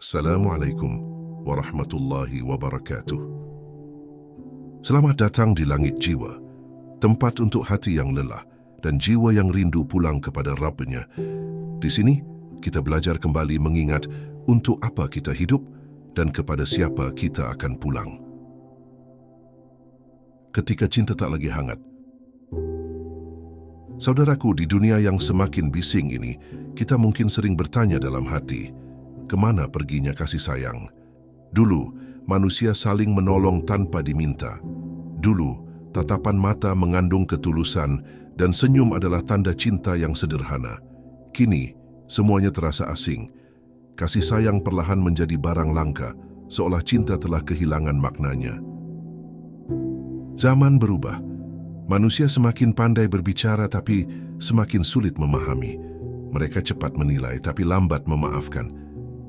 Assalamualaikum warahmatullahi wabarakatuh. Selamat datang di Langit Jiwa, tempat untuk hati yang lelah dan jiwa yang rindu pulang kepada Rabb-Nya. Di sini, kita belajar kembali mengingat untuk apa kita hidup dan kepada siapa kita akan pulang. Ketika cinta tak lagi hangat. Saudaraku, di dunia yang semakin bising ini, kita mungkin sering bertanya dalam hati, kemana perginya kasih sayang? Dulu, manusia saling menolong tanpa diminta. Dulu, tatapan mata mengandung ketulusan dan senyum adalah tanda cinta yang sederhana. Kini, semuanya terasa asing. Kasih sayang perlahan menjadi barang langka, seolah cinta telah kehilangan maknanya. Zaman berubah. Manusia semakin pandai berbicara tapi semakin sulit memahami. Mereka cepat menilai tapi lambat memaafkan.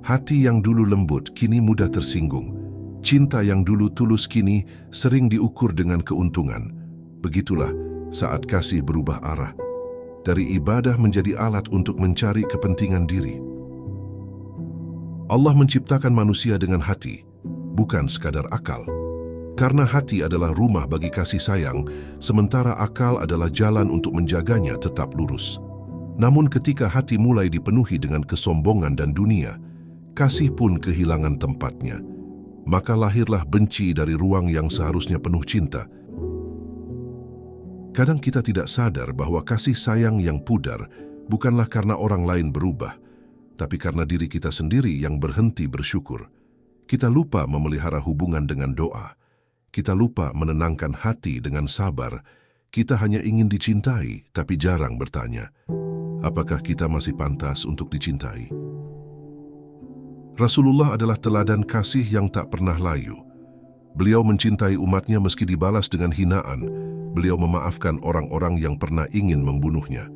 Hati yang dulu lembut kini mudah tersinggung. Cinta yang dulu tulus kini sering diukur dengan keuntungan. Begitulah saat kasih berubah arah. Dari ibadah menjadi alat untuk mencari kepentingan diri. Allah menciptakan manusia dengan hati, bukan sekadar akal. Karena hati adalah rumah bagi kasih sayang, sementara akal adalah jalan untuk menjaganya tetap lurus. Namun ketika hati mulai dipenuhi dengan kesombongan dan dunia, kasih pun kehilangan tempatnya. Maka lahirlah benci dari ruang yang seharusnya penuh cinta. Kadang kita tidak sadar bahwa kasih sayang yang pudar bukanlah karena orang lain berubah, tapi karena diri kita sendiri yang berhenti bersyukur. Kita lupa memelihara hubungan dengan doa. Kita lupa menenangkan hati dengan sabar. Kita hanya ingin dicintai, tapi jarang bertanya, apakah kita masih pantas untuk dicintai? Rasulullah adalah teladan kasih yang tak pernah layu. Beliau mencintai umatnya meski dibalas dengan hinaan. Beliau memaafkan orang-orang yang pernah ingin membunuhnya.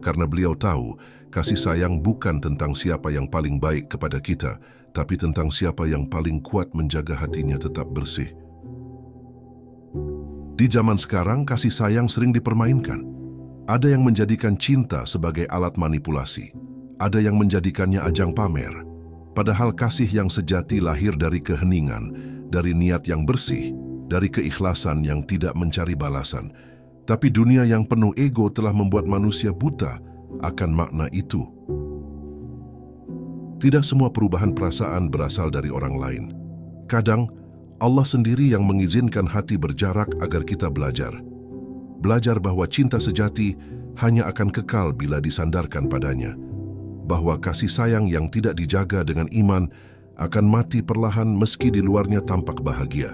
Karena beliau tahu, kasih sayang bukan tentang siapa yang paling baik kepada kita, tapi tentang siapa yang paling kuat menjaga hatinya tetap bersih. Di zaman sekarang, kasih sayang sering dipermainkan. Ada yang menjadikan cinta sebagai alat manipulasi. Ada yang menjadikannya ajang pamer. Padahal kasih yang sejati lahir dari keheningan, dari niat yang bersih, dari keikhlasan yang tidak mencari balasan. Tapi dunia yang penuh ego telah membuat manusia buta akan makna itu. Tidak semua perubahan perasaan berasal dari orang lain. Kadang, Allah sendiri yang mengizinkan hati berjarak agar kita belajar. Belajar bahwa cinta sejati hanya akan kekal bila disandarkan padanya. Bahwa kasih sayang yang tidak dijaga dengan iman akan mati perlahan meski di luarnya tampak bahagia.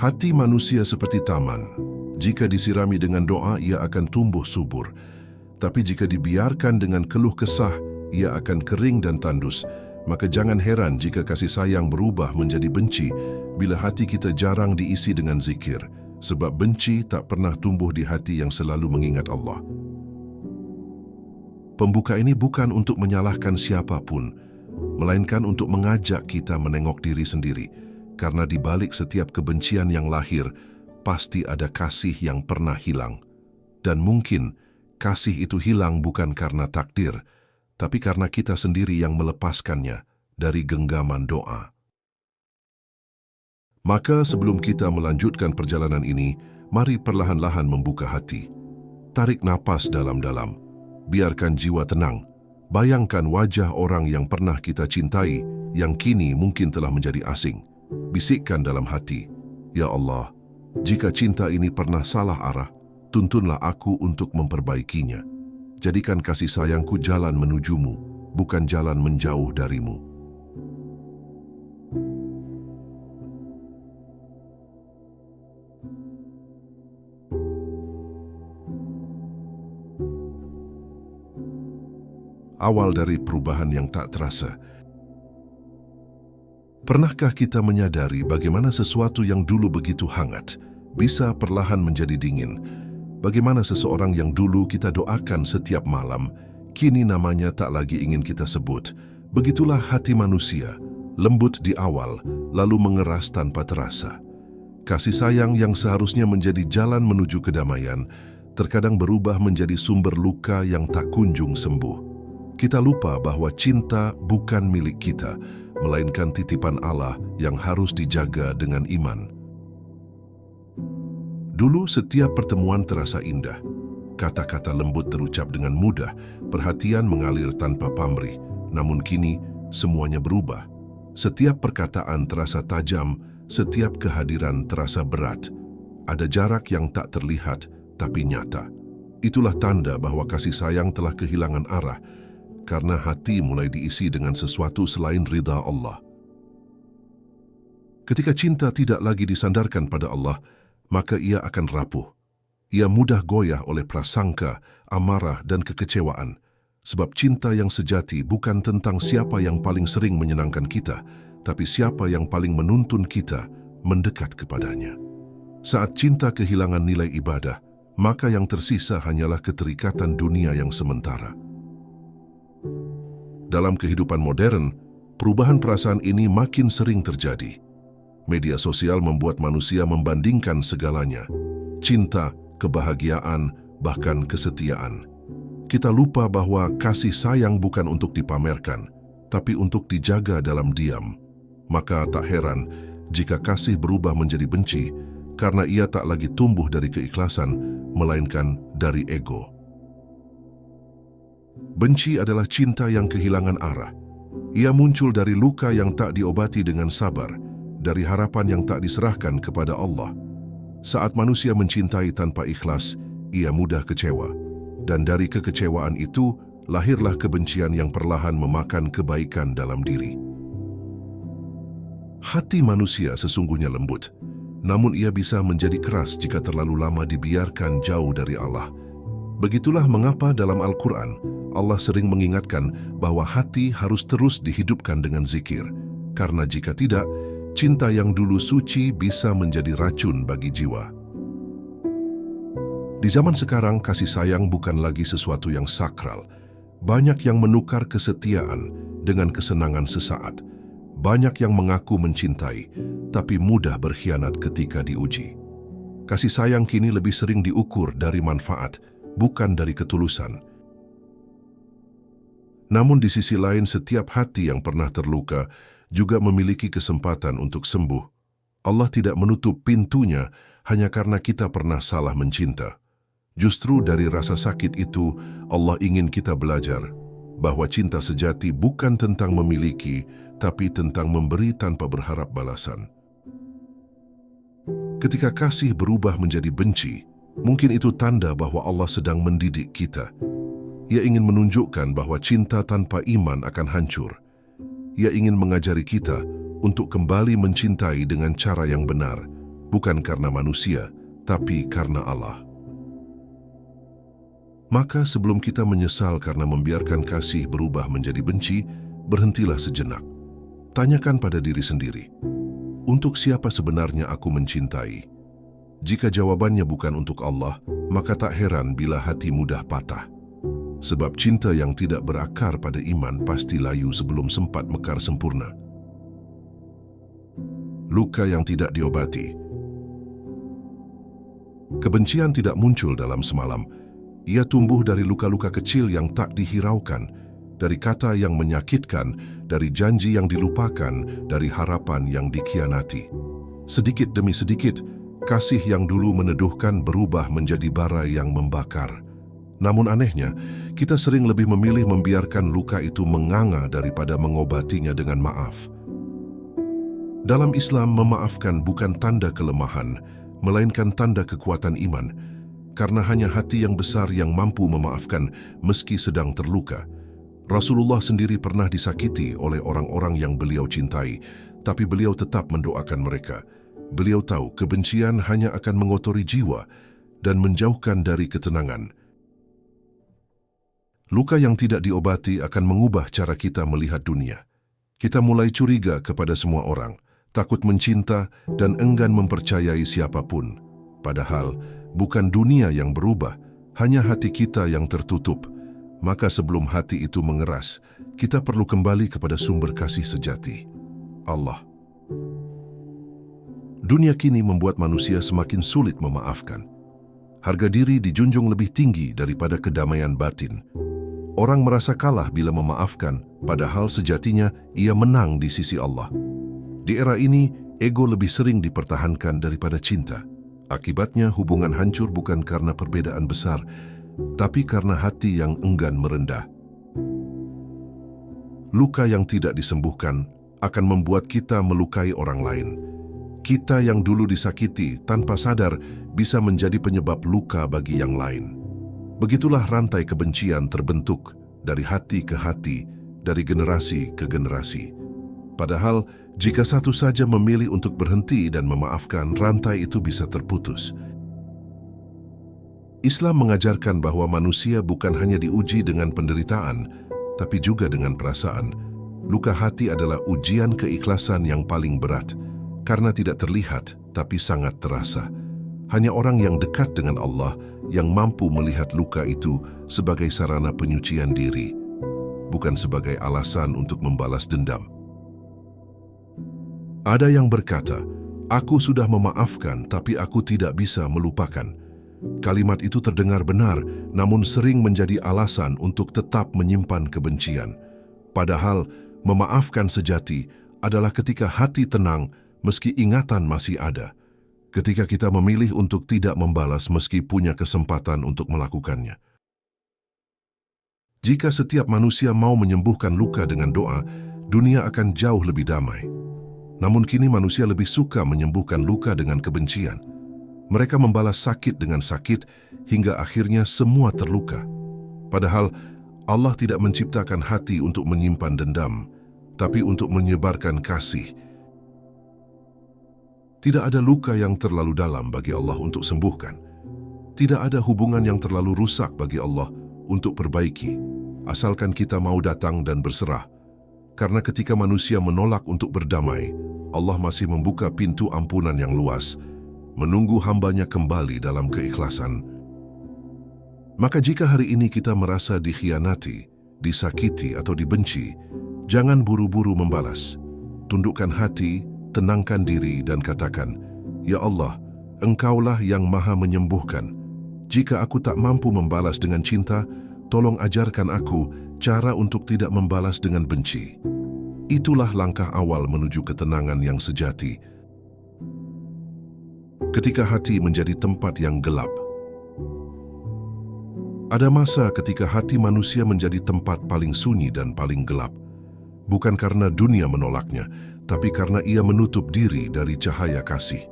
Hati manusia seperti taman. Jika disirami dengan doa, ia akan tumbuh subur. Tapi jika dibiarkan dengan keluh kesah, ia akan kering dan tandus. Maka jangan heran jika kasih sayang berubah menjadi benci bila hati kita jarang diisi dengan zikir, sebab benci tak pernah tumbuh di hati yang selalu mengingat Allah. Pembuka ini bukan untuk menyalahkan siapapun, melainkan untuk mengajak kita menengok diri sendiri, karena di balik setiap kebencian yang lahir, pasti ada kasih yang pernah hilang. Dan mungkin kasih itu hilang bukan karena takdir, tapi karena kita sendiri yang melepaskannya dari genggaman doa. Maka sebelum kita melanjutkan perjalanan ini, mari perlahan-lahan membuka hati. Tarik napas dalam-dalam, biarkan jiwa tenang. Bayangkan wajah orang yang pernah kita cintai, yang kini mungkin telah menjadi asing. Bisikkan dalam hati, Ya Allah, jika cinta ini pernah salah arah, tuntunlah aku untuk memperbaikinya. Jadikan kasih sayangku jalan menujumu, bukan jalan menjauh darimu. Awal dari perubahan yang tak terasa. Pernahkah kita menyadari bagaimana sesuatu yang dulu begitu hangat bisa perlahan menjadi dingin? Bagaimana seseorang yang dulu kita doakan setiap malam, kini namanya tak lagi ingin kita sebut. Begitulah hati manusia, lembut di awal, lalu mengeras tanpa terasa. Kasih sayang yang seharusnya menjadi jalan menuju kedamaian, terkadang berubah menjadi sumber luka yang tak kunjung sembuh. Kita lupa bahwa cinta bukan milik kita, melainkan titipan Allah yang harus dijaga dengan iman. Dulu setiap pertemuan terasa indah. Kata-kata lembut terucap dengan mudah, perhatian mengalir tanpa pamrih. Namun kini, semuanya berubah. Setiap perkataan terasa tajam, setiap kehadiran terasa berat. Ada jarak yang tak terlihat, tapi nyata. Itulah tanda bahwa kasih sayang telah kehilangan arah, karena hati mulai diisi dengan sesuatu selain ridha Allah. Ketika cinta tidak lagi disandarkan pada Allah, maka ia akan rapuh. Ia mudah goyah oleh prasangka, amarah, dan kekecewaan. Sebab cinta yang sejati bukan tentang siapa yang paling sering menyenangkan kita, tapi siapa yang paling menuntun kita mendekat kepadanya. Saat cinta kehilangan nilai ibadah, maka yang tersisa hanyalah keterikatan dunia yang sementara. Dalam kehidupan modern, perubahan perasaan ini makin sering terjadi. Media sosial membuat manusia membandingkan segalanya, cinta, kebahagiaan, bahkan kesetiaan. Kita lupa bahwa kasih sayang bukan untuk dipamerkan, tapi untuk dijaga dalam diam. Maka tak heran jika kasih berubah menjadi benci, karena ia tak lagi tumbuh dari keikhlasan, melainkan dari ego. Benci adalah cinta yang kehilangan arah. Ia muncul dari luka yang tak diobati dengan sabar, dari harapan yang tak diserahkan kepada Allah. Saat manusia mencintai tanpa ikhlas, ia mudah kecewa. Dan dari kekecewaan itu, lahirlah kebencian yang perlahan memakan kebaikan dalam diri. Hati manusia sesungguhnya lembut, namun ia bisa menjadi keras jika terlalu lama dibiarkan jauh dari Allah. Begitulah mengapa dalam Al-Quran, Allah sering mengingatkan bahwa hati harus terus dihidupkan dengan zikir. Karena jika tidak, cinta yang dulu suci bisa menjadi racun bagi jiwa. Di zaman sekarang, kasih sayang bukan lagi sesuatu yang sakral. Banyak yang menukar kesetiaan dengan kesenangan sesaat. Banyak yang mengaku mencintai, tapi mudah berkhianat ketika diuji. Kasih sayang kini lebih sering diukur dari manfaat, bukan dari ketulusan. Namun di sisi lain, setiap hati yang pernah terluka juga memiliki kesempatan untuk sembuh. Allah tidak menutup pintunya hanya karena kita pernah salah mencinta. Justru dari rasa sakit itu, Allah ingin kita belajar bahwa cinta sejati bukan tentang memiliki, tapi tentang memberi tanpa berharap balasan. Ketika kasih berubah menjadi benci, mungkin itu tanda bahwa Allah sedang mendidik kita. Ia ingin menunjukkan bahwa cinta tanpa iman akan hancur. Ia ingin mengajari kita untuk kembali mencintai dengan cara yang benar, bukan karena manusia, tapi karena Allah. Maka sebelum kita menyesal karena membiarkan kasih berubah menjadi benci, berhentilah sejenak. Tanyakan pada diri sendiri, untuk siapa sebenarnya aku mencintai? Jika jawabannya bukan untuk Allah, maka tak heran bila hati mudah patah. Sebab cinta yang tidak berakar pada iman pasti layu sebelum sempat mekar sempurna. Luka yang tidak diobati. Kebencian tidak muncul dalam semalam. Ia tumbuh dari luka-luka kecil yang tak dihiraukan, dari kata yang menyakitkan, dari janji yang dilupakan, dari harapan yang dikhianati. Sedikit demi sedikit, kasih yang dulu meneduhkan berubah menjadi bara yang membakar. Namun anehnya, kita sering lebih memilih membiarkan luka itu menganga daripada mengobatinya dengan maaf. Dalam Islam, memaafkan bukan tanda kelemahan, melainkan tanda kekuatan iman, karena hanya hati yang besar yang mampu memaafkan meski sedang terluka. Rasulullah sendiri pernah disakiti oleh orang-orang yang beliau cintai, tapi beliau tetap mendoakan mereka. Beliau tahu kebencian hanya akan mengotori jiwa dan menjauhkan dari ketenangan. Luka yang tidak diobati akan mengubah cara kita melihat dunia. Kita mulai curiga kepada semua orang, takut mencinta dan enggan mempercayai siapapun. Padahal, bukan dunia yang berubah, hanya hati kita yang tertutup. Maka sebelum hati itu mengeras, kita perlu kembali kepada sumber kasih sejati, Allah. Dunia kini membuat manusia semakin sulit memaafkan. Harga diri dijunjung lebih tinggi daripada kedamaian batin. Orang merasa kalah bila memaafkan, padahal sejatinya ia menang di sisi Allah. Di era ini, ego lebih sering dipertahankan daripada cinta. Akibatnya hubungan hancur bukan karena perbedaan besar, tapi karena hati yang enggan merendah. Luka yang tidak disembuhkan akan membuat kita melukai orang lain. Kita yang dulu disakiti tanpa sadar bisa menjadi penyebab luka bagi yang lain. Begitulah rantai kebencian terbentuk dari hati ke hati, dari generasi ke generasi. Padahal, jika satu saja memilih untuk berhenti dan memaafkan, rantai itu bisa terputus. Islam mengajarkan bahwa manusia bukan hanya diuji dengan penderitaan, tapi juga dengan perasaan. Luka hati adalah ujian keikhlasan yang paling berat, karena tidak terlihat tapi sangat terasa. Hanya orang yang dekat dengan Allah yang mampu melihat luka itu sebagai sarana penyucian diri, bukan sebagai alasan untuk membalas dendam. Ada yang berkata, "Aku sudah memaafkan, tapi aku tidak bisa melupakan." Kalimat itu terdengar benar, namun sering menjadi alasan untuk tetap menyimpan kebencian. Padahal, memaafkan sejati adalah ketika hati tenang meski ingatan masih ada. Ketika kita memilih untuk tidak membalas meski punya kesempatan untuk melakukannya. Jika setiap manusia mau menyembuhkan luka dengan doa, dunia akan jauh lebih damai. Namun kini manusia lebih suka menyembuhkan luka dengan kebencian. Mereka membalas sakit dengan sakit hingga akhirnya semua terluka. Padahal Allah tidak menciptakan hati untuk menyimpan dendam, tapi untuk menyebarkan kasih. Tidak ada luka yang terlalu dalam bagi Allah untuk sembuhkan. Tidak ada hubungan yang terlalu rusak bagi Allah untuk perbaiki, asalkan kita mau datang dan berserah. Karena ketika manusia menolak untuk berdamai, Allah masih membuka pintu ampunan yang luas, menunggu hambanya kembali dalam keikhlasan. Maka jika hari ini kita merasa dikhianati, disakiti atau dibenci, jangan buru-buru membalas. Tundukkan hati, tenangkan diri dan katakan, "Ya Allah, Engkaulah yang maha menyembuhkan. Jika aku tak mampu membalas dengan cinta, tolong ajarkan aku cara untuk tidak membalas dengan benci." Itulah langkah awal menuju ketenangan yang sejati. Ketika hati menjadi tempat yang gelap. Ada masa ketika hati manusia menjadi tempat paling sunyi dan paling gelap. Bukan karena dunia menolaknya, tapi karena ia menutup diri dari cahaya kasih.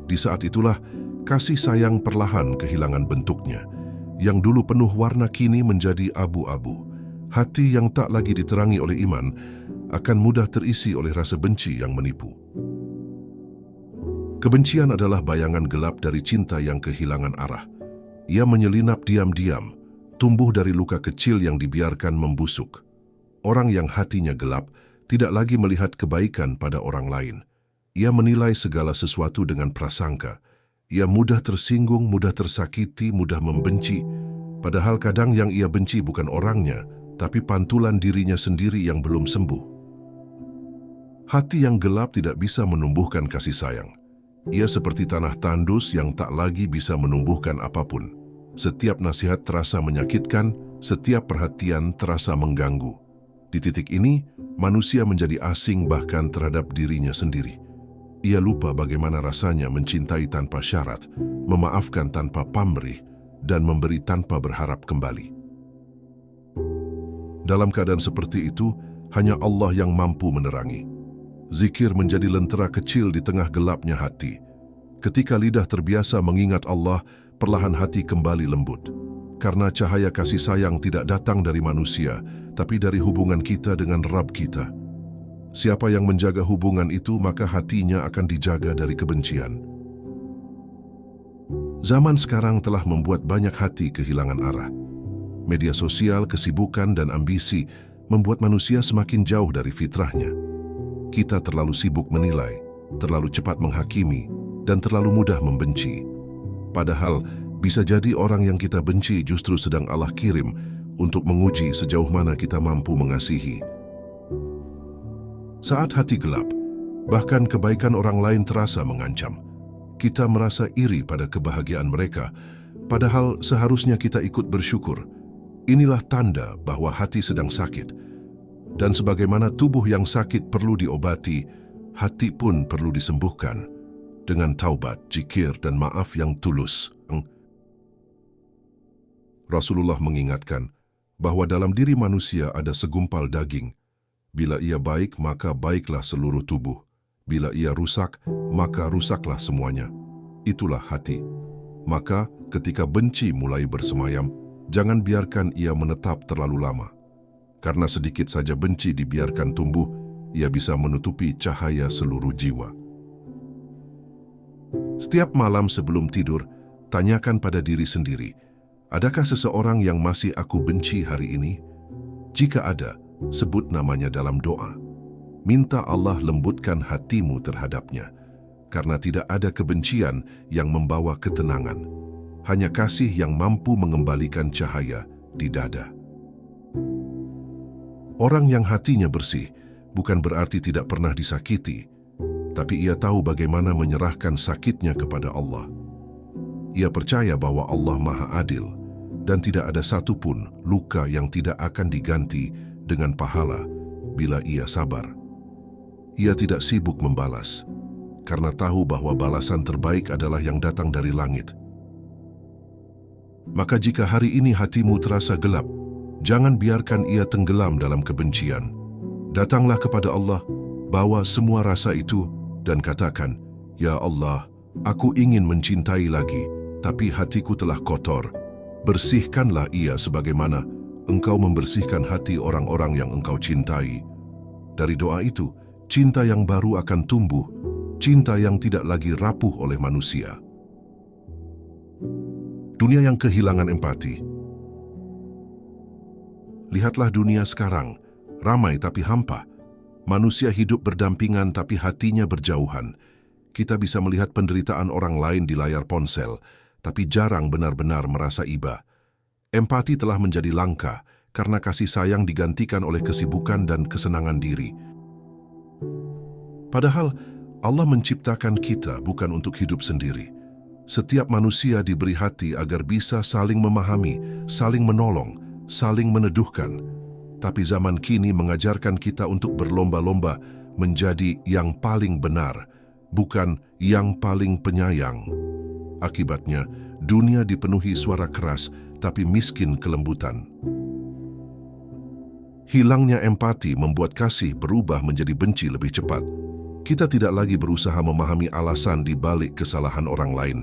Di saat itulah, kasih sayang perlahan kehilangan bentuknya. Yang dulu penuh warna kini menjadi abu-abu. Hati yang tak lagi diterangi oleh iman akan mudah terisi oleh rasa benci yang menipu. Kebencian adalah bayangan gelap dari cinta yang kehilangan arah. Ia menyelinap diam-diam, tumbuh dari luka kecil yang dibiarkan membusuk. Orang yang hatinya gelap tidak lagi melihat kebaikan pada orang lain. Ia menilai segala sesuatu dengan prasangka. Ia mudah tersinggung, mudah tersakiti, mudah membenci. Padahal kadang yang ia benci bukan orangnya, tapi pantulan dirinya sendiri yang belum sembuh. Hati yang gelap tidak bisa menumbuhkan kasih sayang. Ia seperti tanah tandus yang tak lagi bisa menumbuhkan apapun. Setiap nasihat terasa menyakitkan, setiap perhatian terasa mengganggu. Di titik ini, manusia menjadi asing bahkan terhadap dirinya sendiri. Ia lupa bagaimana rasanya mencintai tanpa syarat, memaafkan tanpa pamrih, dan memberi tanpa berharap kembali. Dalam keadaan seperti itu, hanya Allah yang mampu menerangi. Zikir menjadi lentera kecil di tengah gelapnya hati. Ketika lidah terbiasa mengingat Allah, perlahan hati kembali lembut. Karena cahaya kasih sayang tidak datang dari manusia, tapi dari hubungan kita dengan Rabb kita. Siapa yang menjaga hubungan itu, maka hatinya akan dijaga dari kebencian. Zaman sekarang telah membuat banyak hati kehilangan arah. Media sosial, kesibukan, dan ambisi membuat manusia semakin jauh dari fitrahnya. Kita terlalu sibuk menilai, terlalu cepat menghakimi, dan terlalu mudah membenci. Padahal, bisa jadi orang yang kita benci justru sedang Allah kirim untuk menguji sejauh mana kita mampu mengasihi. Saat hati gelap, bahkan kebaikan orang lain terasa mengancam. Kita merasa iri pada kebahagiaan mereka, padahal seharusnya kita ikut bersyukur. Inilah tanda bahwa hati sedang sakit. Dan sebagaimana tubuh yang sakit perlu diobati, hati pun perlu disembuhkan dengan taubat, zikir, dan maaf yang tulus. Rasulullah mengingatkan bahwa dalam diri manusia ada segumpal daging. Bila ia baik, maka baiklah seluruh tubuh. Bila ia rusak, maka rusaklah semuanya. Itulah hati. Maka ketika benci mulai bersemayam, jangan biarkan ia menetap terlalu lama. Karena sedikit saja benci dibiarkan tumbuh, ia bisa menutupi cahaya seluruh jiwa. Setiap malam sebelum tidur, tanyakan pada diri sendiri, adakah seseorang yang masih aku benci hari ini? Jika ada, sebut namanya dalam doa. Minta Allah lembutkan hatimu terhadapnya, karena tidak ada kebencian yang membawa ketenangan. Hanya kasih yang mampu mengembalikan cahaya di dada. Orang yang hatinya bersih bukan berarti tidak pernah disakiti, tapi ia tahu bagaimana menyerahkan sakitnya kepada Allah. Ia percaya bahwa Allah Maha Adil dan tidak ada satupun luka yang tidak akan diganti dengan pahala bila ia sabar. Ia tidak sibuk membalas, karena tahu bahwa balasan terbaik adalah yang datang dari langit. Maka jika hari ini hatimu terasa gelap, jangan biarkan ia tenggelam dalam kebencian. Datanglah kepada Allah, bawa semua rasa itu, dan katakan, Ya Allah, aku ingin mencintai lagi, tapi hatiku telah kotor. Bersihkanlah ia sebagaimana Engkau membersihkan hati orang-orang yang Engkau cintai. Dari doa itu, cinta yang baru akan tumbuh, cinta yang tidak lagi rapuh oleh manusia. Dunia yang kehilangan empati. Lihatlah dunia sekarang, ramai tapi hampa. Manusia hidup berdampingan tapi hatinya berjauhan. Kita bisa melihat penderitaan orang lain di layar ponsel, tapi jarang benar-benar merasa iba. Empati telah menjadi langka karena kasih sayang digantikan oleh kesibukan dan kesenangan diri. Padahal Allah menciptakan kita bukan untuk hidup sendiri. Setiap manusia diberi hati agar bisa saling memahami, saling menolong, saling meneduhkan. Tapi zaman kini mengajarkan kita untuk berlomba-lomba menjadi yang paling benar, bukan yang paling penyayang. Akibatnya, dunia dipenuhi suara keras tapi miskin kelembutan. Hilangnya empati membuat kasih berubah menjadi benci lebih cepat. Kita tidak lagi berusaha memahami alasan di balik kesalahan orang lain.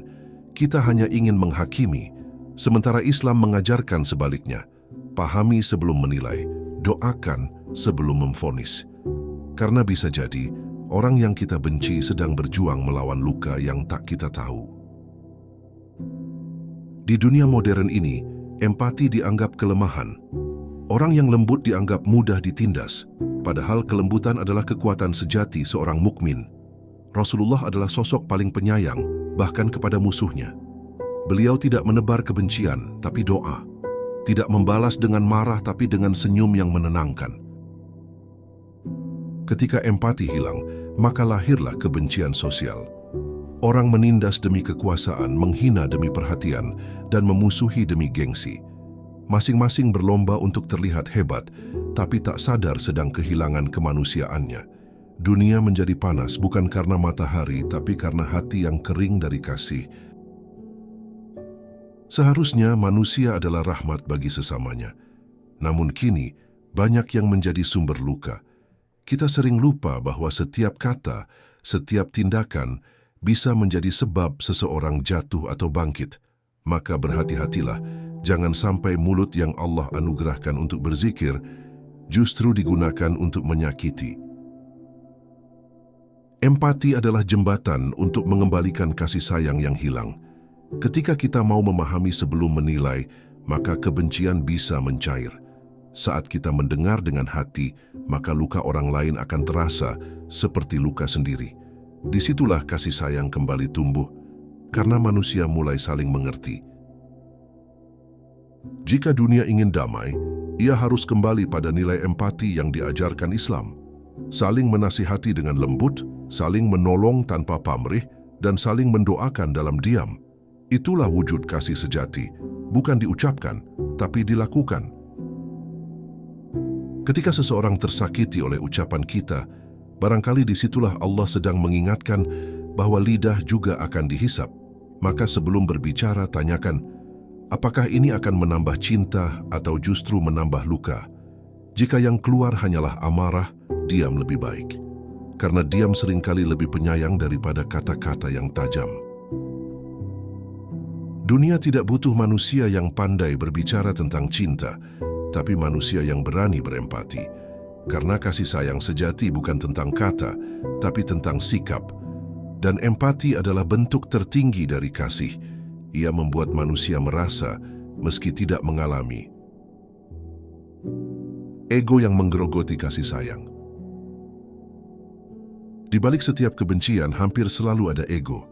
Kita hanya ingin menghakimi, sementara Islam mengajarkan sebaliknya. Pahami sebelum menilai, doakan sebelum memvonis. Karena bisa jadi, orang yang kita benci sedang berjuang melawan luka yang tak kita tahu. Di dunia modern ini, empati dianggap kelemahan. Orang yang lembut dianggap mudah ditindas, padahal kelembutan adalah kekuatan sejati seorang mukmin. Rasulullah adalah sosok paling penyayang, bahkan kepada musuhnya. Beliau tidak menebar kebencian, tapi doa. Tidak membalas dengan marah, tapi dengan senyum yang menenangkan. Ketika empati hilang, maka lahirlah kebencian sosial. Orang menindas demi kekuasaan, menghina demi perhatian, dan memusuhi demi gengsi. Masing-masing berlomba untuk terlihat hebat, tapi tak sadar sedang kehilangan kemanusiaannya. Dunia menjadi panas bukan karena matahari, tapi karena hati yang kering dari kasih. Seharusnya manusia adalah rahmat bagi sesamanya. Namun kini, banyak yang menjadi sumber luka. Kita sering lupa bahwa setiap kata, setiap tindakan bisa menjadi sebab seseorang jatuh atau bangkit. Maka berhati-hatilah, jangan sampai mulut yang Allah anugerahkan untuk berzikir justru digunakan untuk menyakiti. Empati adalah jembatan untuk mengembalikan kasih sayang yang hilang. Ketika kita mau memahami sebelum menilai, maka kebencian bisa mencair. Saat kita mendengar dengan hati, maka luka orang lain akan terasa seperti luka sendiri. Disitulah kasih sayang kembali tumbuh, karena manusia mulai saling mengerti. Jika dunia ingin damai, ia harus kembali pada nilai empati yang diajarkan Islam. Saling menasihati dengan lembut, saling menolong tanpa pamrih, dan saling mendoakan dalam diam. Itulah wujud kasih sejati, bukan diucapkan, tapi dilakukan. Ketika seseorang tersakiti oleh ucapan kita, barangkali disitulah Allah sedang mengingatkan bahwa lidah juga akan dihisap. Maka sebelum berbicara, tanyakan, apakah ini akan menambah cinta atau justru menambah luka? Jika yang keluar hanyalah amarah, diam lebih baik. Karena diam seringkali lebih penyayang daripada kata-kata yang tajam. Dunia tidak butuh manusia yang pandai berbicara tentang cinta, tapi manusia yang berani berempati. Karena kasih sayang sejati bukan tentang kata, tapi tentang sikap. Dan empati adalah bentuk tertinggi dari kasih. Ia membuat manusia merasa meski tidak mengalami. Ego yang menggerogoti kasih sayang. Di balik setiap kebencian hampir selalu ada ego.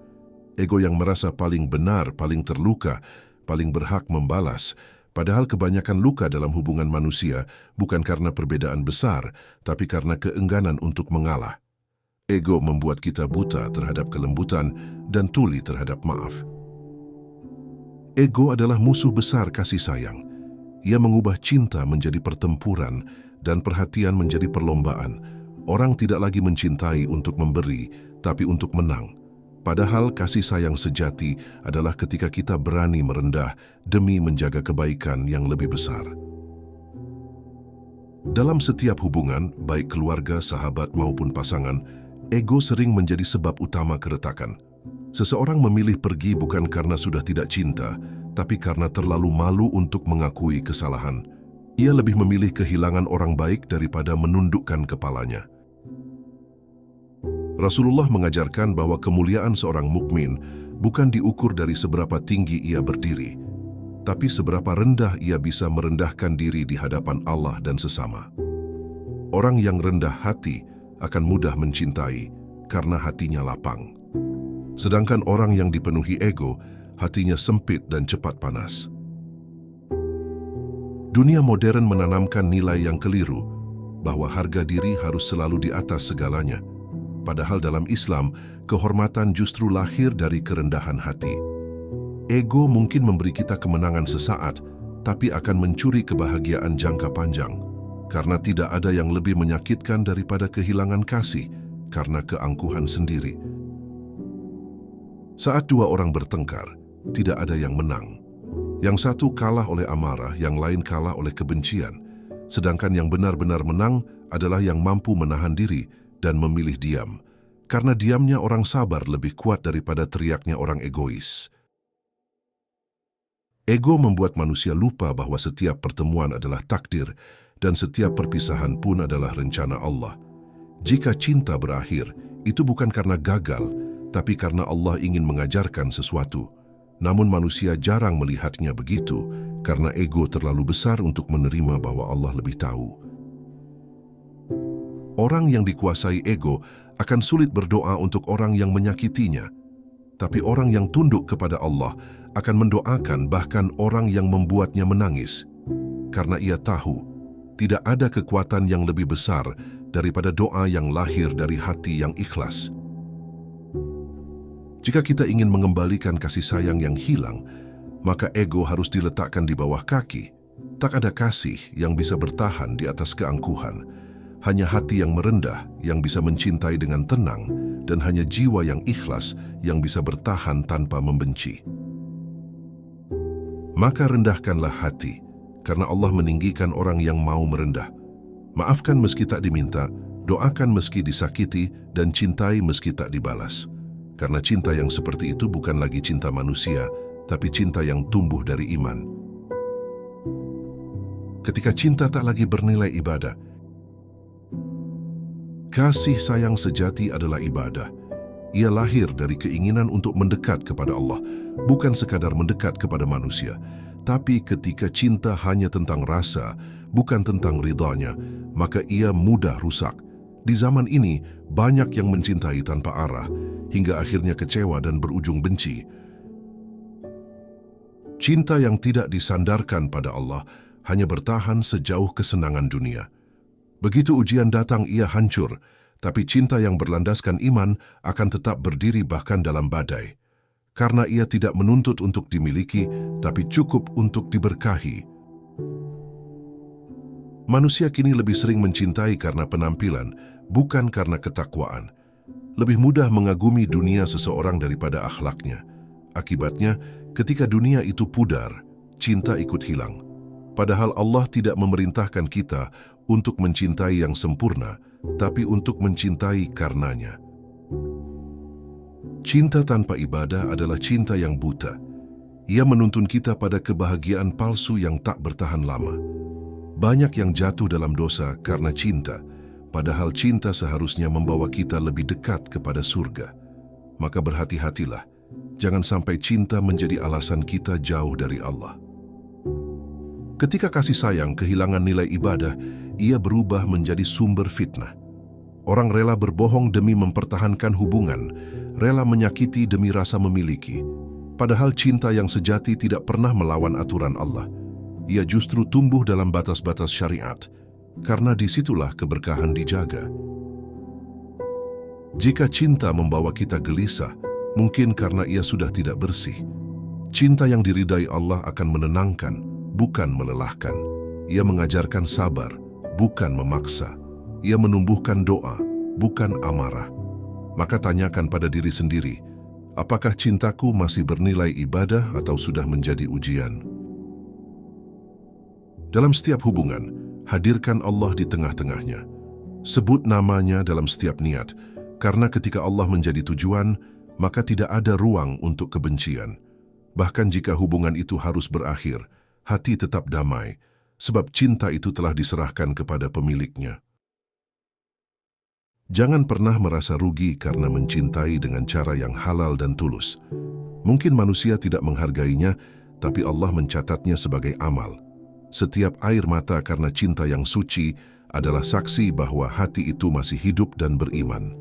Ego yang merasa paling benar, paling terluka, paling berhak membalas. Padahal kebanyakan luka dalam hubungan manusia bukan karena perbedaan besar, tapi karena keengganan untuk mengalah. Ego membuat kita buta terhadap kelembutan dan tuli terhadap maaf. Ego adalah musuh besar kasih sayang. Ia mengubah cinta menjadi pertempuran dan perhatian menjadi perlombaan. Orang tidak lagi mencintai untuk memberi, tapi untuk menang. Padahal kasih sayang sejati adalah ketika kita berani merendah demi menjaga kebaikan yang lebih besar. Dalam setiap hubungan, baik keluarga, sahabat maupun pasangan, ego sering menjadi sebab utama keretakan. Seseorang memilih pergi bukan karena sudah tidak cinta, tapi karena terlalu malu untuk mengakui kesalahan. Ia lebih memilih kehilangan orang baik daripada menundukkan kepalanya. Rasulullah mengajarkan bahwa kemuliaan seorang mukmin bukan diukur dari seberapa tinggi ia berdiri, tapi seberapa rendah ia bisa merendahkan diri di hadapan Allah dan sesama. Orang yang rendah hati akan mudah mencintai karena hatinya lapang. Sedangkan orang yang dipenuhi ego, hatinya sempit dan cepat panas. Dunia modern menanamkan nilai yang keliru, bahwa harga diri harus selalu di atas segalanya. Padahal dalam Islam, kehormatan justru lahir dari kerendahan hati. Ego mungkin memberi kita kemenangan sesaat, tapi akan mencuri kebahagiaan jangka panjang. Karena tidak ada yang lebih menyakitkan daripada kehilangan kasih, karena keangkuhan sendiri. Saat dua orang bertengkar, tidak ada yang menang. Yang satu kalah oleh amarah, yang lain kalah oleh kebencian. Sedangkan yang benar-benar menang adalah yang mampu menahan diri dan memilih diam, karena diamnya orang sabar lebih kuat daripada teriaknya orang egois. Ego membuat manusia lupa bahwa setiap pertemuan adalah takdir dan setiap perpisahan pun adalah rencana Allah. Jika cinta berakhir, itu bukan karena gagal, tapi karena Allah ingin mengajarkan sesuatu. Namun manusia jarang melihatnya begitu, karena ego terlalu besar untuk menerima bahwa Allah lebih tahu. Orang yang dikuasai ego akan sulit berdoa untuk orang yang menyakitinya. Tapi orang yang tunduk kepada Allah akan mendoakan bahkan orang yang membuatnya menangis. Karena ia tahu, tidak ada kekuatan yang lebih besar daripada doa yang lahir dari hati yang ikhlas. Jika kita ingin mengembalikan kasih sayang yang hilang, maka ego harus diletakkan di bawah kaki. Tak ada kasih yang bisa bertahan di atas keangkuhan. Hanya hati yang merendah yang bisa mencintai dengan tenang, dan hanya jiwa yang ikhlas yang bisa bertahan tanpa membenci. Maka rendahkanlah hati, karena Allah meninggikan orang yang mau merendah. Maafkan meski tak diminta, doakan meski disakiti, dan cintai meski tak dibalas. Karena cinta yang seperti itu bukan lagi cinta manusia, tapi cinta yang tumbuh dari iman. Ketika cinta tak lagi bernilai ibadah, kasih sayang sejati adalah ibadah. Ia lahir dari keinginan untuk mendekat kepada Allah, bukan sekadar mendekat kepada manusia. Tapi ketika cinta hanya tentang rasa, bukan tentang ridhanya, maka ia mudah rusak. Di zaman ini, banyak yang mencintai tanpa arah, hingga akhirnya kecewa dan berujung benci. Cinta yang tidak disandarkan pada Allah hanya bertahan sejauh kesenangan dunia. Begitu ujian datang, ia hancur, tapi cinta yang berlandaskan iman akan tetap berdiri bahkan dalam badai. Karena ia tidak menuntut untuk dimiliki, tapi cukup untuk diberkahi. Manusia kini lebih sering mencintai karena penampilan, bukan karena ketakwaan. Lebih mudah mengagumi dunia seseorang daripada akhlaknya. Akibatnya, ketika dunia itu pudar, cinta ikut hilang. Padahal Allah tidak memerintahkan kita untuk mencintai yang sempurna, tapi untuk mencintai karenanya. Cinta tanpa ibadah adalah cinta yang buta. Ia menuntun kita pada kebahagiaan palsu yang tak bertahan lama. Banyak yang jatuh dalam dosa karena cinta, padahal cinta seharusnya membawa kita lebih dekat kepada surga. Maka berhati-hatilah, jangan sampai cinta menjadi alasan kita jauh dari Allah. Ketika kasih sayang kehilangan nilai ibadah, ia berubah menjadi sumber fitnah. Orang rela berbohong demi mempertahankan hubungan, rela menyakiti demi rasa memiliki. Padahal cinta yang sejati tidak pernah melawan aturan Allah. Ia justru tumbuh dalam batas-batas syariat, karena disitulah keberkahan dijaga. Jika cinta membawa kita gelisah, mungkin karena ia sudah tidak bersih. Cinta yang diridai Allah akan menenangkan, bukan melelahkan. Ia mengajarkan sabar, bukan memaksa. Ia menumbuhkan doa, bukan amarah. Maka tanyakan pada diri sendiri, apakah cintaku masih bernilai ibadah atau sudah menjadi ujian? Dalam setiap hubungan, hadirkan Allah di tengah-tengahnya. Sebut namanya dalam setiap niat, karena ketika Allah menjadi tujuan, maka tidak ada ruang untuk kebencian. Bahkan jika hubungan itu harus berakhir, hati tetap damai, sebab cinta itu telah diserahkan kepada pemiliknya. Jangan pernah merasa rugi karena mencintai dengan cara yang halal dan tulus. Mungkin manusia tidak menghargainya, tapi Allah mencatatnya sebagai amal. Setiap air mata karena cinta yang suci adalah saksi bahwa hati itu masih hidup dan beriman.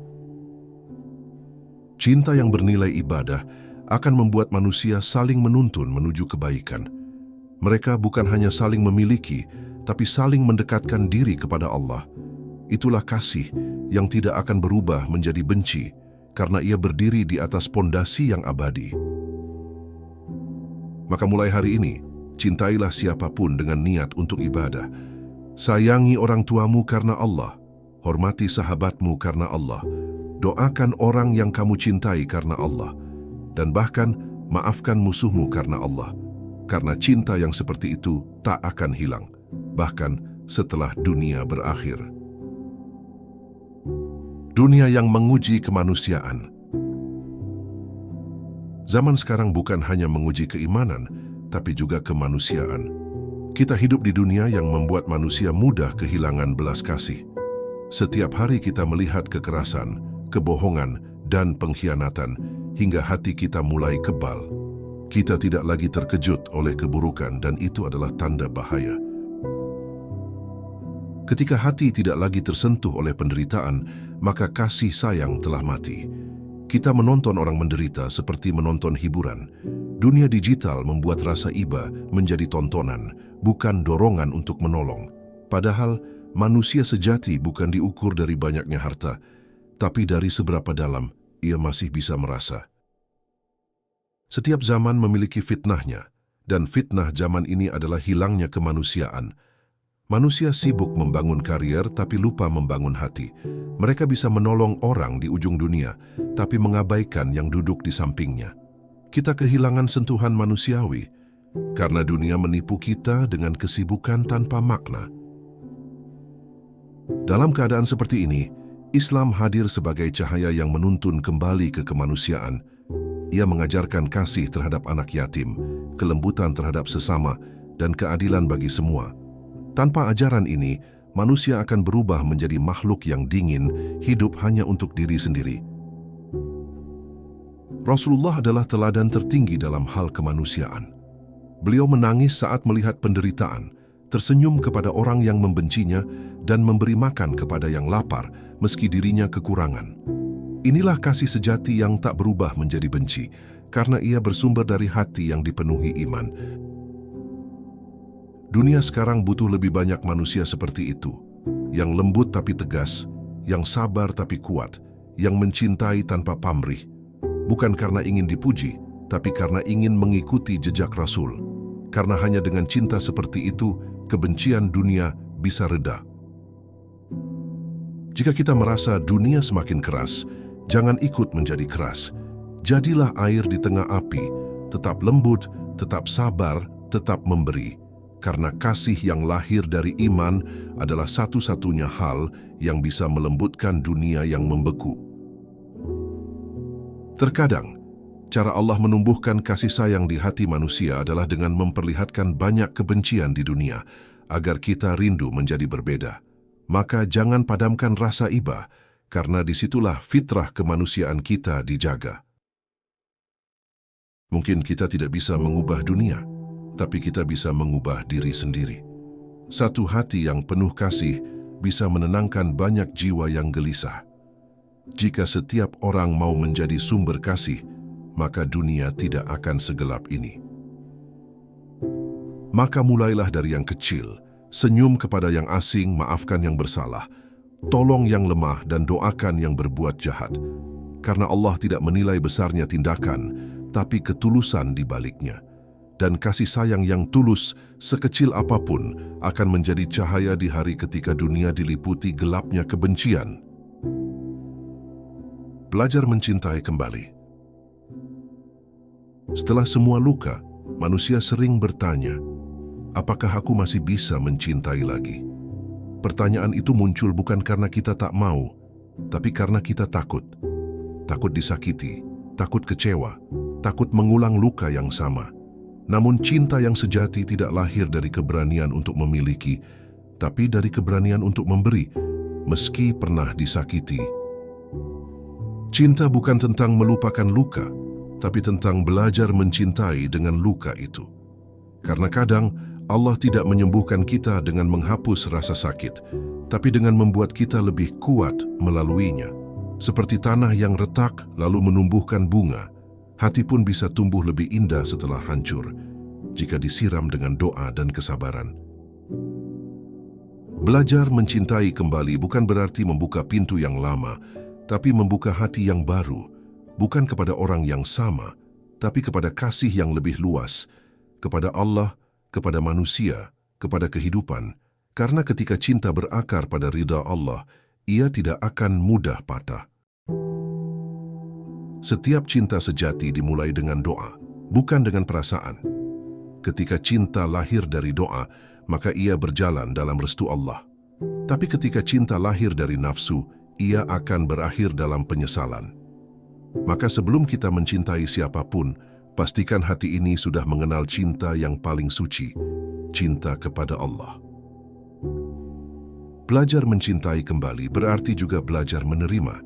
Cinta yang bernilai ibadah akan membuat manusia saling menuntun menuju kebaikan. Mereka bukan hanya saling memiliki, tapi saling mendekatkan diri kepada Allah. Itulah kasih yang tidak akan berubah menjadi benci, karena ia berdiri di atas pondasi yang abadi. Maka mulai hari ini, cintailah siapapun dengan niat untuk ibadah. Sayangi orang tuamu karena Allah. Hormati sahabatmu karena Allah. Doakan orang yang kamu cintai karena Allah. Dan bahkan maafkan musuhmu karena Allah. Karena cinta yang seperti itu tak akan hilang, bahkan setelah dunia berakhir. Dunia yang menguji kemanusiaan. Zaman sekarang bukan hanya menguji keimanan, tapi juga kemanusiaan. Kita hidup di dunia yang membuat manusia mudah kehilangan belas kasih. Setiap hari kita melihat kekerasan, kebohongan, dan pengkhianatan, hingga hati kita mulai kebal. Kita tidak lagi terkejut oleh keburukan, dan itu adalah tanda bahaya. Ketika hati tidak lagi tersentuh oleh penderitaan, maka kasih sayang telah mati. Kita menonton orang menderita seperti menonton hiburan. Dunia digital membuat rasa iba menjadi tontonan, bukan dorongan untuk menolong. Padahal manusia sejati bukan diukur dari banyaknya harta, tapi dari seberapa dalam ia masih bisa merasa. Setiap zaman memiliki fitnahnya, dan fitnah zaman ini adalah hilangnya kemanusiaan. Manusia sibuk membangun karier tapi lupa membangun hati. Mereka bisa menolong orang di ujung dunia, tapi mengabaikan yang duduk di sampingnya. Kita kehilangan sentuhan manusiawi, karena dunia menipu kita dengan kesibukan tanpa makna. Dalam keadaan seperti ini, Islam hadir sebagai cahaya yang menuntun kembali ke kemanusiaan. Ia mengajarkan kasih terhadap anak yatim, kelembutan terhadap sesama, dan keadilan bagi semua. Tanpa ajaran ini, manusia akan berubah menjadi makhluk yang dingin, hidup hanya untuk diri sendiri. Rasulullah adalah teladan tertinggi dalam hal kemanusiaan. Beliau menangis saat melihat penderitaan, tersenyum kepada orang yang membencinya, dan memberi makan kepada yang lapar meski dirinya kekurangan. Inilah kasih sejati yang tak berubah menjadi benci, karena ia bersumber dari hati yang dipenuhi iman. Dunia sekarang butuh lebih banyak manusia seperti itu, yang lembut tapi tegas, yang sabar tapi kuat, yang mencintai tanpa pamrih. Bukan karena ingin dipuji, tapi karena ingin mengikuti jejak Rasul. Karena hanya dengan cinta seperti itu, kebencian dunia bisa reda. Jika kita merasa dunia semakin keras, jangan ikut menjadi keras. Jadilah air di tengah api, tetap lembut, tetap sabar, tetap memberi. Karena kasih yang lahir dari iman adalah satu-satunya hal yang bisa melembutkan dunia yang membeku. Terkadang, cara Allah menumbuhkan kasih sayang di hati manusia adalah dengan memperlihatkan banyak kebencian di dunia, agar kita rindu menjadi berbeda. Maka jangan padamkan rasa iba, karena disitulah fitrah kemanusiaan kita dijaga. Mungkin kita tidak bisa mengubah dunia, tapi kita bisa mengubah diri sendiri. Satu hati yang penuh kasih bisa menenangkan banyak jiwa yang gelisah. Jika setiap orang mau menjadi sumber kasih, maka dunia tidak akan segelap ini. Maka mulailah dari yang kecil, senyum kepada yang asing, maafkan yang bersalah, tolong yang lemah dan doakan yang berbuat jahat. Karena Allah tidak menilai besarnya tindakan, tapi ketulusan di baliknya. Dan kasih sayang yang tulus, sekecil apapun, akan menjadi cahaya di hari ketika dunia diliputi gelapnya kebencian. Belajar mencintai kembali. Setelah semua luka, manusia sering bertanya, apakah aku masih bisa mencintai lagi? Pertanyaan itu muncul bukan karena kita tak mau, tapi karena kita takut. Takut disakiti, takut kecewa, takut mengulang luka yang sama. Namun cinta yang sejati tidak lahir dari keberanian untuk memiliki, tapi dari keberanian untuk memberi, meski pernah disakiti. Cinta bukan tentang melupakan luka, tapi tentang belajar mencintai dengan luka itu. Karena kadang Allah tidak menyembuhkan kita dengan menghapus rasa sakit, tapi dengan membuat kita lebih kuat melaluinya. Seperti tanah yang retak lalu menumbuhkan bunga, hati pun bisa tumbuh lebih indah setelah hancur, jika disiram dengan doa dan kesabaran. Belajar mencintai kembali bukan berarti membuka pintu yang lama, tapi membuka hati yang baru, bukan kepada orang yang sama, tapi kepada kasih yang lebih luas, kepada Allah, kepada manusia, kepada kehidupan. Karena ketika cinta berakar pada ridha Allah, ia tidak akan mudah patah. Setiap cinta sejati dimulai dengan doa, bukan dengan perasaan. Ketika cinta lahir dari doa, maka ia berjalan dalam restu Allah. Tapi ketika cinta lahir dari nafsu, ia akan berakhir dalam penyesalan. Maka sebelum kita mencintai siapapun, pastikan hati ini sudah mengenal cinta yang paling suci, cinta kepada Allah. Belajar mencintai kembali berarti juga belajar menerima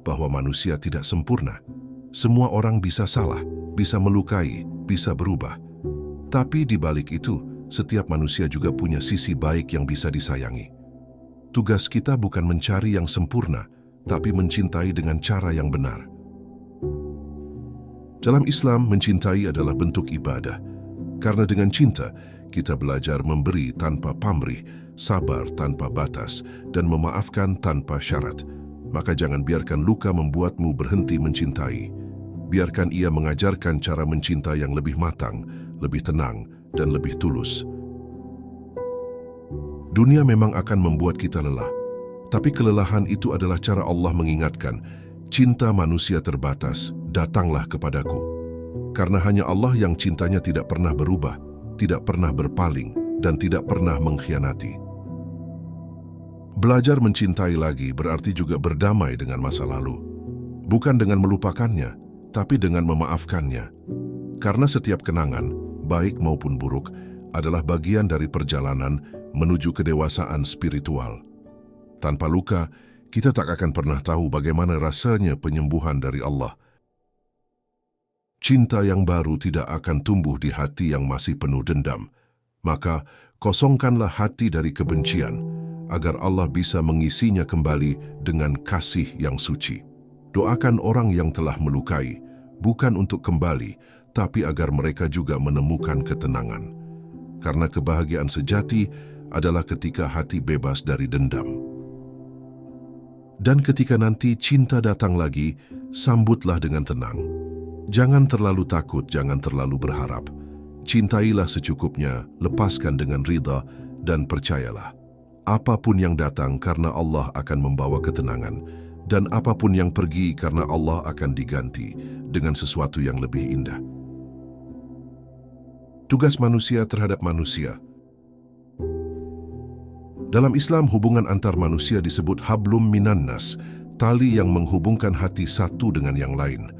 bahwa manusia tidak sempurna. Semua orang bisa salah, bisa melukai, bisa berubah. Tapi di balik itu, setiap manusia juga punya sisi baik yang bisa disayangi. Tugas kita bukan mencari yang sempurna, tapi mencintai dengan cara yang benar. Dalam Islam, mencintai adalah bentuk ibadah. Karena dengan cinta, kita belajar memberi tanpa pamrih, sabar tanpa batas, dan memaafkan tanpa syarat. Maka jangan biarkan luka membuatmu berhenti mencintai. Biarkan ia mengajarkan cara mencintai yang lebih matang, lebih tenang, dan lebih tulus. Dunia memang akan membuat kita lelah, tapi kelelahan itu adalah cara Allah mengingatkan, cinta manusia terbatas, datanglah kepadaku. Karena hanya Allah yang cintanya tidak pernah berubah, tidak pernah berpaling, dan tidak pernah mengkhianati. Belajar mencintai lagi berarti juga berdamai dengan masa lalu. Bukan dengan melupakannya, tapi dengan memaafkannya. Karena setiap kenangan, baik maupun buruk, adalah bagian dari perjalanan menuju kedewasaan spiritual. Tanpa luka, kita tak akan pernah tahu bagaimana rasanya penyembuhan dari Allah. Cinta yang baru tidak akan tumbuh di hati yang masih penuh dendam. Maka, kosongkanlah hati dari kebencian, agar Allah bisa mengisinya kembali dengan kasih yang suci. Doakan orang yang telah melukai, bukan untuk kembali, tapi agar mereka juga menemukan ketenangan. Karena kebahagiaan sejati adalah ketika hati bebas dari dendam. Dan ketika nanti cinta datang lagi, sambutlah dengan tenang. Jangan terlalu takut, jangan terlalu berharap. Cintailah secukupnya, lepaskan dengan ridha, dan percayalah, Apapun yang datang karena Allah akan membawa ketenangan, dan apapun yang pergi karena Allah akan diganti dengan sesuatu yang lebih indah. Tugas manusia terhadap manusia. Dalam Islam, hubungan antar manusia disebut hablum minannas, tali yang menghubungkan hati satu dengan yang lain.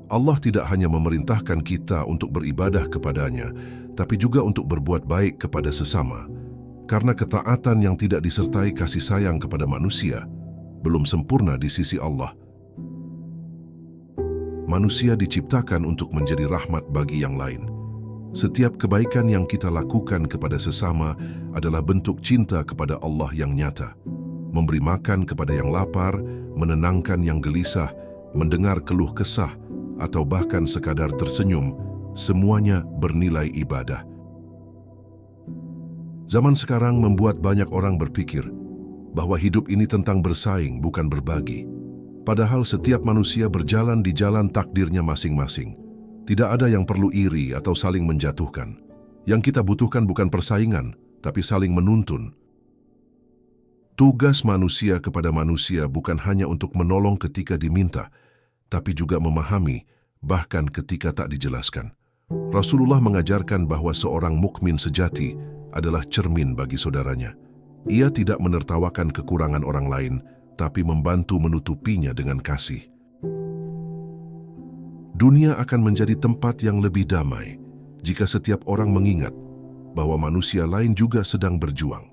Allah tidak hanya memerintahkan kita untuk beribadah kepadanya, tapi juga untuk berbuat baik kepada sesama. Karena ketaatan yang tidak disertai kasih sayang kepada manusia belum sempurna di sisi Allah. Manusia diciptakan untuk menjadi rahmat bagi yang lain. Setiap kebaikan yang kita lakukan kepada sesama adalah bentuk cinta kepada Allah yang nyata. Memberi makan kepada yang lapar, menenangkan yang gelisah, mendengar keluh kesah, atau bahkan sekadar tersenyum, semuanya bernilai ibadah. Zaman sekarang membuat banyak orang berpikir bahwa hidup ini tentang bersaing, bukan berbagi. Padahal setiap manusia berjalan di jalan takdirnya masing-masing. Tidak ada yang perlu iri atau saling menjatuhkan. Yang kita butuhkan bukan persaingan, tapi saling menuntun. Tugas manusia kepada manusia bukan hanya untuk menolong ketika diminta, tapi juga memahami, bahkan ketika tak dijelaskan. Rasulullah mengajarkan bahwa seorang mukmin sejati adalah cermin bagi saudaranya. Ia tidak menertawakan kekurangan orang lain, tapi membantu menutupinya dengan kasih. Dunia akan menjadi tempat yang lebih damai jika setiap orang mengingat bahwa manusia lain juga sedang berjuang.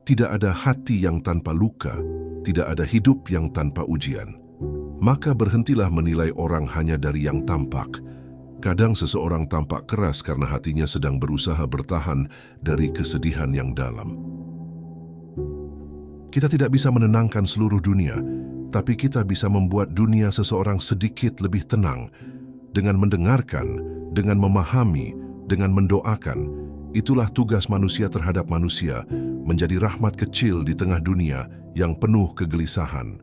Tidak ada hati yang tanpa luka, tidak ada hidup yang tanpa ujian. Maka berhentilah menilai orang hanya dari yang tampak. Kadang seseorang tampak keras karena hatinya sedang berusaha bertahan dari kesedihan yang dalam. Kita tidak bisa menenangkan seluruh dunia, tapi kita bisa membuat dunia seseorang sedikit lebih tenang dengan mendengarkan, dengan memahami, dengan mendoakan. Itulah tugas manusia terhadap manusia, menjadi rahmat kecil di tengah dunia yang penuh kegelisahan.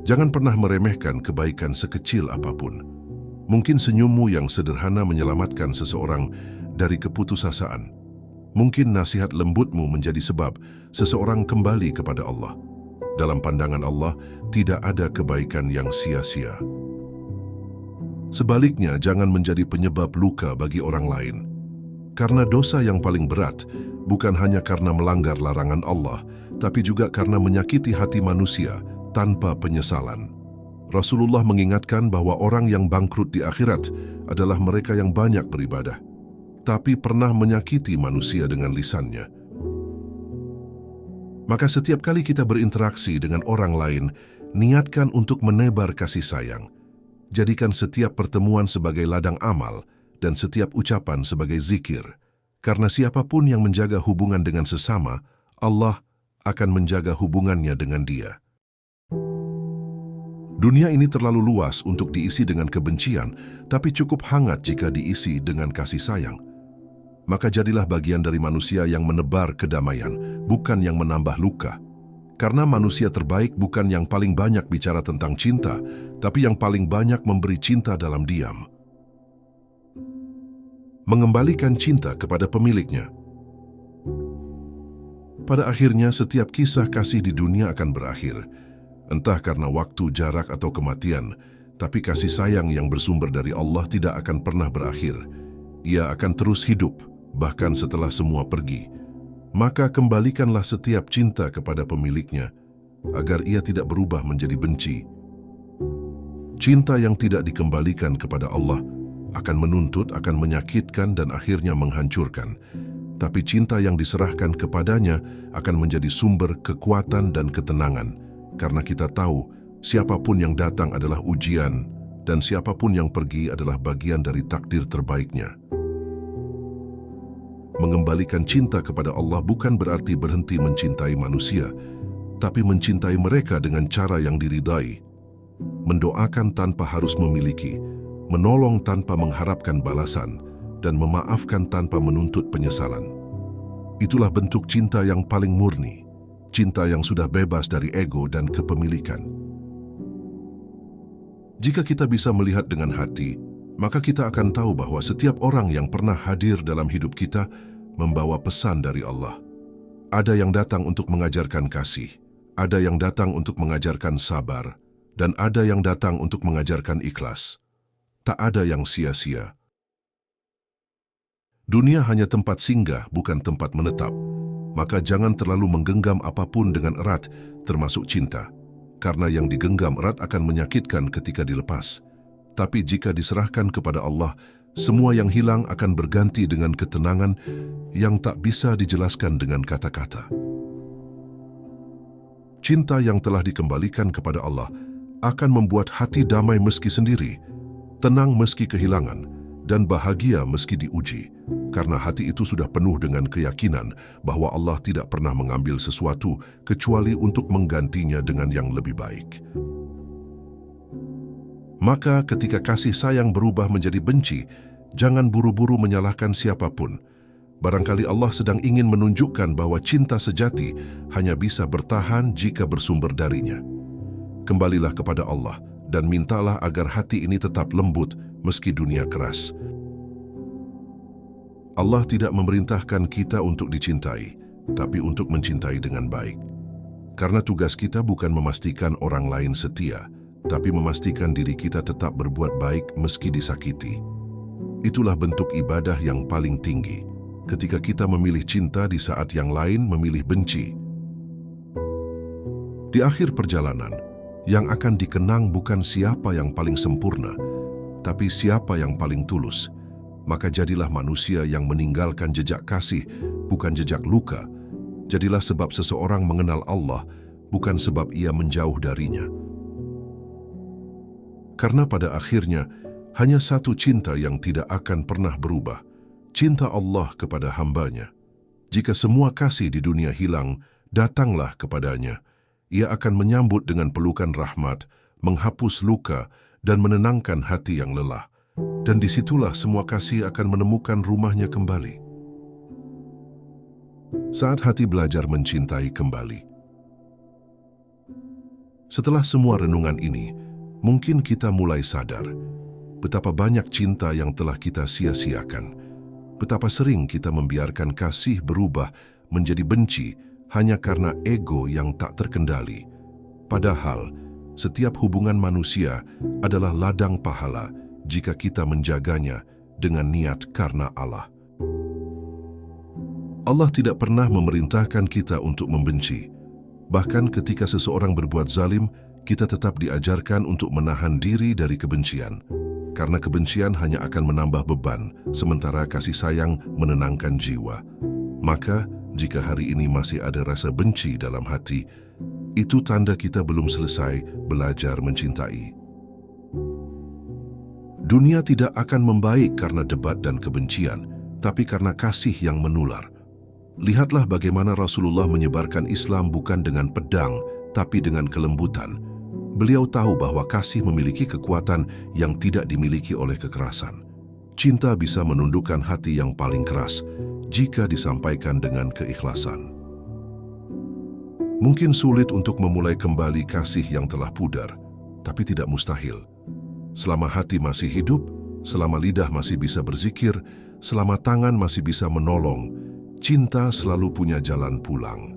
Jangan pernah meremehkan kebaikan sekecil apapun. Mungkin senyummu yang sederhana menyelamatkan seseorang dari keputusasaan. Mungkin nasihat lembutmu menjadi sebab seseorang kembali kepada Allah. Dalam pandangan Allah, tidak ada kebaikan yang sia-sia. Sebaliknya, jangan menjadi penyebab luka bagi orang lain. Karena dosa yang paling berat bukan hanya karena melanggar larangan Allah, tapi juga karena menyakiti hati manusia tanpa penyesalan. Rasulullah mengingatkan bahwa orang yang bangkrut di akhirat adalah mereka yang banyak beribadah, tapi pernah menyakiti manusia dengan lisannya. Maka setiap kali kita berinteraksi dengan orang lain, niatkan untuk menebar kasih sayang. Jadikan setiap pertemuan sebagai ladang amal dan setiap ucapan sebagai zikir. Karena siapapun yang menjaga hubungan dengan sesama, Allah akan menjaga hubungannya dengan dia. Dunia ini terlalu luas untuk diisi dengan kebencian, tapi cukup hangat jika diisi dengan kasih sayang. Maka jadilah bagian dari manusia yang menebar kedamaian, bukan yang menambah luka. Karena manusia terbaik bukan yang paling banyak bicara tentang cinta, tapi yang paling banyak memberi cinta dalam diam. Mengembalikan cinta kepada pemiliknya. Pada akhirnya, setiap kisah kasih di dunia akan berakhir. Entah karena waktu, jarak, atau kematian, tapi kasih sayang yang bersumber dari Allah tidak akan pernah berakhir. Ia akan terus hidup, bahkan setelah semua pergi. Maka kembalikanlah setiap cinta kepada pemiliknya, agar ia tidak berubah menjadi benci. Cinta yang tidak dikembalikan kepada Allah akan menuntut, akan menyakitkan, dan akhirnya menghancurkan. Tapi cinta yang diserahkan kepadanya akan menjadi sumber kekuatan dan ketenangan, karena kita tahu siapapun yang datang adalah ujian, dan siapapun yang pergi adalah bagian dari takdir terbaiknya. Mengembalikan cinta kepada Allah bukan berarti berhenti mencintai manusia, tapi mencintai mereka dengan cara yang diridai. Mendoakan tanpa harus memiliki, menolong tanpa mengharapkan balasan, dan memaafkan tanpa menuntut penyesalan. Itulah bentuk cinta yang paling murni, cinta yang sudah bebas dari ego dan kepemilikan. Jika kita bisa melihat dengan hati, maka kita akan tahu bahwa setiap orang yang pernah hadir dalam hidup kita membawa pesan dari Allah. Ada yang datang untuk mengajarkan kasih, ada yang datang untuk mengajarkan sabar, dan ada yang datang untuk mengajarkan ikhlas. Tak ada yang sia-sia. Dunia hanya tempat singgah, bukan tempat menetap. Maka jangan terlalu menggenggam apapun dengan erat, termasuk cinta. Karena yang digenggam erat akan menyakitkan ketika dilepas. Tapi jika diserahkan kepada Allah, semua yang hilang akan berganti dengan ketenangan yang tak bisa dijelaskan dengan kata-kata. Cinta yang telah dikembalikan kepada Allah akan membuat hati damai meski sendiri, tenang meski kehilangan, dan bahagia meski diuji, karena hati itu sudah penuh dengan keyakinan bahwa Allah tidak pernah mengambil sesuatu kecuali untuk menggantinya dengan yang lebih baik. Maka ketika kasih sayang berubah menjadi benci, jangan buru-buru menyalahkan siapapun. Barangkali Allah sedang ingin menunjukkan bahwa cinta sejati hanya bisa bertahan jika bersumber darinya. Kembalilah kepada Allah dan mintalah agar hati ini tetap lembut meski dunia keras. Allah tidak memerintahkan kita untuk dicintai, tapi untuk mencintai dengan baik. Karena tugas kita bukan memastikan orang lain setia, tapi memastikan diri kita tetap berbuat baik meski disakiti. Itulah bentuk ibadah yang paling tinggi, ketika kita memilih cinta di saat yang lain memilih benci. Di akhir perjalanan, yang akan dikenang bukan siapa yang paling sempurna, tapi siapa yang paling tulus. Maka jadilah manusia yang meninggalkan jejak kasih, bukan jejak luka. Jadilah sebab seseorang mengenal Allah, bukan sebab ia menjauh darinya. Karena pada akhirnya, hanya satu cinta yang tidak akan pernah berubah, cinta Allah kepada hambanya. Jika semua kasih di dunia hilang, datanglah kepadanya. Ia akan menyambut dengan pelukan rahmat, menghapus luka, dan menenangkan hati yang lelah. Dan disitulah semua kasih akan menemukan rumahnya kembali. Saat hati belajar mencintai kembali. Setelah semua renungan ini, mungkin kita mulai sadar betapa banyak cinta yang telah kita sia-siakan. Betapa sering kita membiarkan kasih berubah menjadi benci hanya karena ego yang tak terkendali. Padahal, setiap hubungan manusia adalah ladang pahala jika kita menjaganya dengan niat karena Allah. Allah tidak pernah memerintahkan kita untuk membenci. Bahkan ketika seseorang berbuat zalim, kita tetap diajarkan untuk menahan diri dari kebencian. Karena kebencian hanya akan menambah beban, sementara kasih sayang menenangkan jiwa. Maka, jika hari ini masih ada rasa benci dalam hati, itu tanda kita belum selesai belajar mencintai. Dunia tidak akan membaik karena debat dan kebencian, tapi karena kasih yang menular. Lihatlah bagaimana Rasulullah menyebarkan Islam bukan dengan pedang, tapi dengan kelembutan. Beliau tahu bahwa kasih memiliki kekuatan yang tidak dimiliki oleh kekerasan. Cinta bisa menundukkan hati yang paling keras jika disampaikan dengan keikhlasan. Mungkin sulit untuk memulai kembali kasih yang telah pudar, tapi tidak mustahil. Selama hati masih hidup, selama lidah masih bisa berzikir, selama tangan masih bisa menolong, cinta selalu punya jalan pulang.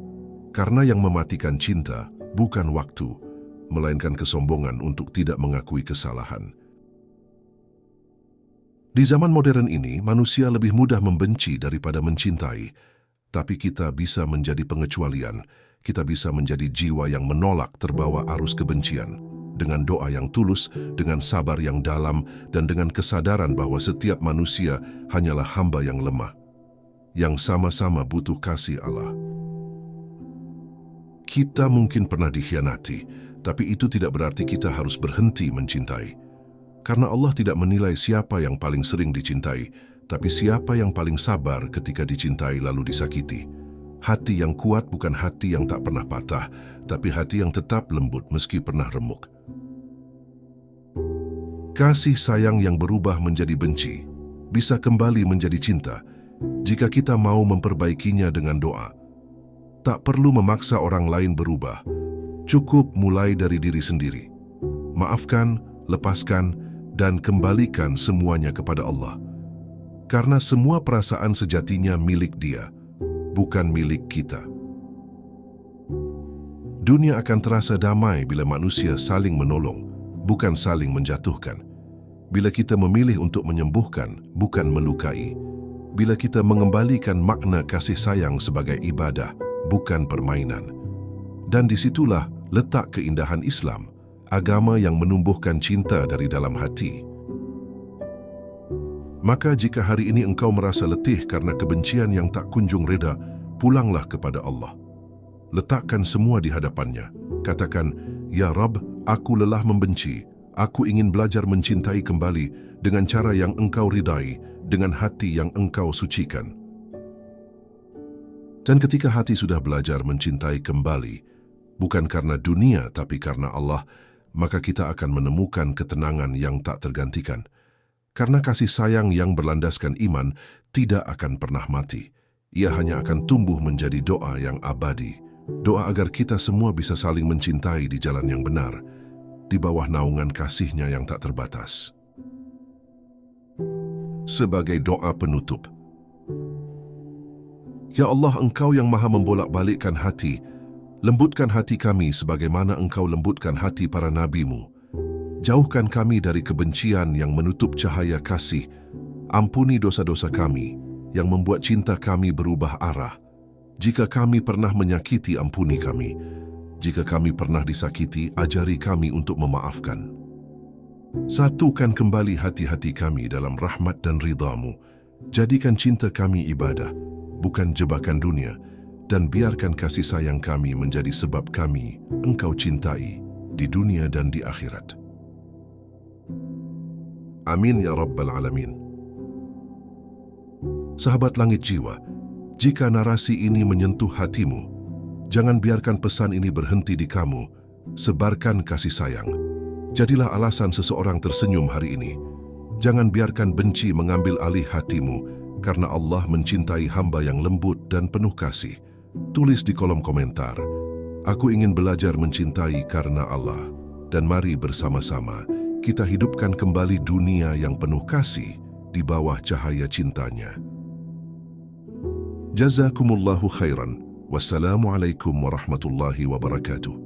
Karena yang mematikan cinta bukan waktu, melainkan kesombongan untuk tidak mengakui kesalahan. Di zaman modern ini, manusia lebih mudah membenci daripada mencintai. Tapi kita bisa menjadi pengecualian, kita bisa menjadi jiwa yang menolak terbawa arus kebencian. Dengan doa yang tulus, dengan sabar yang dalam, dan dengan kesadaran bahwa setiap manusia hanyalah hamba yang lemah, yang sama-sama butuh kasih Allah. Kita mungkin pernah dikhianati, tapi itu tidak berarti kita harus berhenti mencintai. Karena Allah tidak menilai siapa yang paling sering dicintai, tapi siapa yang paling sabar ketika dicintai lalu disakiti. Hati yang kuat bukan hati yang tak pernah patah, tapi hati yang tetap lembut meski pernah remuk. Kasih sayang yang berubah menjadi benci bisa kembali menjadi cinta jika kita mau memperbaikinya dengan doa. Tak perlu memaksa orang lain berubah, cukup mulai dari diri sendiri. Maafkan, lepaskan, dan kembalikan semuanya kepada Allah. Karena semua perasaan sejatinya milik Dia, bukan milik kita. Dunia akan terasa damai bila manusia saling menolong, bukan saling menjatuhkan. Bila kita memilih untuk menyembuhkan, bukan melukai. Bila kita mengembalikan makna kasih sayang sebagai ibadah, bukan permainan. Dan disitulah letak keindahan Islam, agama yang menumbuhkan cinta dari dalam hati. Maka jika hari ini engkau merasa letih karena kebencian yang tak kunjung reda, pulanglah kepada Allah. Letakkan semua di hadapannya. Katakan, "Ya Rabb, aku lelah membenci. Aku ingin belajar mencintai kembali dengan cara yang engkau ridai, dengan hati yang engkau sucikan." Dan ketika hati sudah belajar mencintai kembali, bukan karena dunia tapi karena Allah, maka kita akan menemukan ketenangan yang tak tergantikan. Karena kasih sayang yang berlandaskan iman tidak akan pernah mati. Ia hanya akan tumbuh menjadi doa yang abadi. Doa agar kita semua bisa saling mencintai di jalan yang benar, di bawah naungan kasih-Nya yang tak terbatas. Sebagai doa penutup, Ya Allah, Engkau yang maha membolak-balikkan hati, lembutkan hati kami sebagaimana Engkau lembutkan hati para nabi-Mu. Jauhkan kami dari kebencian yang menutup cahaya kasih. Ampuni dosa-dosa kami yang membuat cinta kami berubah arah. Jika kami pernah menyakiti, ampuni kami. Jika kami pernah disakiti, ajari kami untuk memaafkan. Satukan kembali hati-hati kami dalam rahmat dan ridha-Mu. Jadikan cinta kami ibadah, bukan jebakan dunia. Dan biarkan kasih sayang kami menjadi sebab kami Engkau cintai di dunia dan di akhirat. Amin ya Rabbal Alamin. Sahabat Langit Jiwa, jika narasi ini menyentuh hatimu, jangan biarkan pesan ini berhenti di kamu. Sebarkan kasih sayang. Jadilah alasan seseorang tersenyum hari ini. Jangan biarkan benci mengambil alih hatimu, karena Allah mencintai hamba yang lembut dan penuh kasih. Tulis di kolom komentar, "Aku ingin belajar mencintai karena Allah." Dan mari bersama-sama kita hidupkan kembali dunia yang penuh kasih di bawah cahaya cintanya. Jazakumullahu khairan. Wassalamualaikum warahmatullahi wabarakatuh.